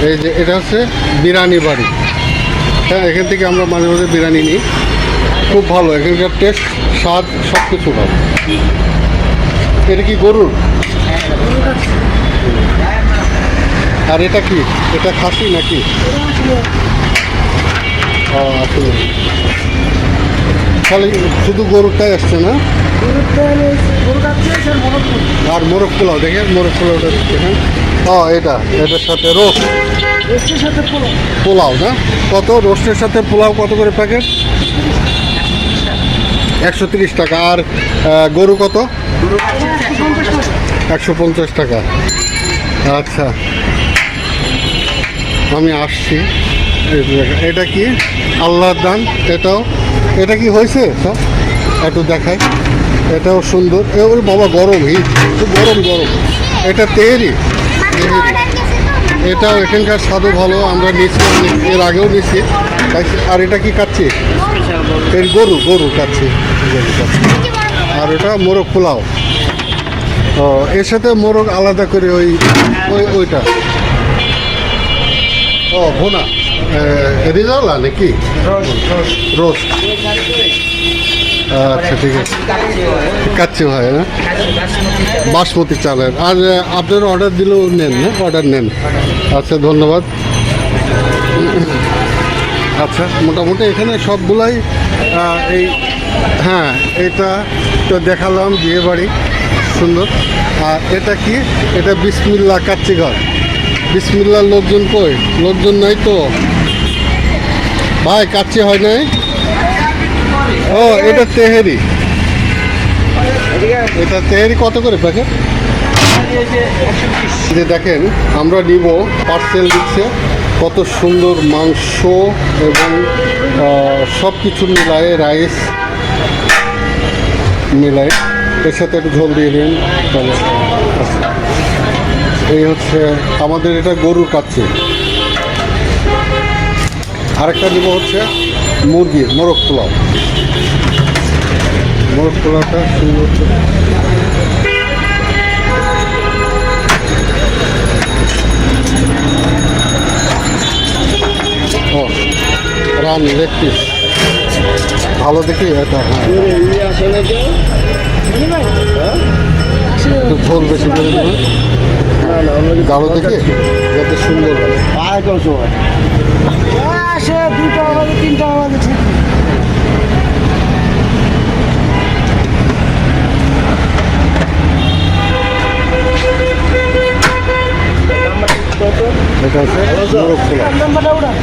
এই যে এটা হচ্ছে বিরিয়ানি বাড়ি। হ্যাঁ, এখান থেকে আমরা মাঝে মাঝে বিরিয়ানি নিই। খুব ভালো, এখানকার টেস্ট, স্বাদ সব কিছু ভালো। এটা কি গরুর? আর এটা কি? এটা খাসি নাকি? ও আসলে খালি শুধু গরুটাই আসছে না? আর মোরগ পোলাও, দেখে মোরগ পোলাওটা দিচ্ছে। হ্যাঁ, ও এটার সাথে রোস্ট, পোলাও না? কত রোস্টের সাথে পোলাও কত করে প্যাকেট? 130 টাকা। আর গরু কত? 150 টাকা। আচ্ছা, আমি আসছি। এটা কি? আল্লাহর দান। এটা কি হয়েছে সব একটু দেখাই। এটাও সুন্দর। ওর বাবা গরম, হিট খুব গরম। এটা তেহেরি। এটাও এখানকার স্বাদও ভালো, আমরা নিচ্ছি, এর আগেও নিচ্ছি। আর এটা কি খাচ্ছি? এর গরু খাচ্ছি। আর এটা মোরগ পোলাও। ও, এর সাথে মোরগ আলাদা করে ওইটা। ও ভুনা, রিজালা নাকি? রোস্ট। আচ্ছা, ঠিক আছে। কাচ্চি হয় না? বাসমতি চালের। আর আপনার অর্ডার দিলেও নেন না? অর্ডার নেন। আচ্ছা, ধন্যবাদ। আচ্ছা, মোটামুটি এখানে সবগুলাই এই, হ্যাঁ, এটা তো দেখালাম, বিয়ে বাড়ি সুন্দর। আর এটা কি? এটা বিসমিল্লাহ কাচ্চি ঘর। বিসমিল্লাহ লোকজন কই? লোকজন নাই তো ভাই, কাচ্চি হয় নাই। ও, এটা তেহেরি। এটা তেহেরি কত করে প্যাকেট? যে দেখেন, আমরা নিব, পার্সেল দিচ্ছে। কত সুন্দর মাংস এবং সব কিছু মিলায়, রাইস মিলায়, এর সাথে একটু ঝোল দিয়ে দিন তাহলে। এই হচ্ছে আমাদের, এটা গরুর কাচ্চি। আরেকটা নিব হচ্ছে মুরগির মোরগ পোলাও। মোরগ পোলাওটা সুন্দর। ও, রান লেগ পিস ভালো দেখি এটা। হ্যাঁ, একটু ঝোল বেশি করে দেবেন, গাঢ় দেখে, যাতে সুন্দর হয়। এটা হচ্ছে মোরগ পোলাও।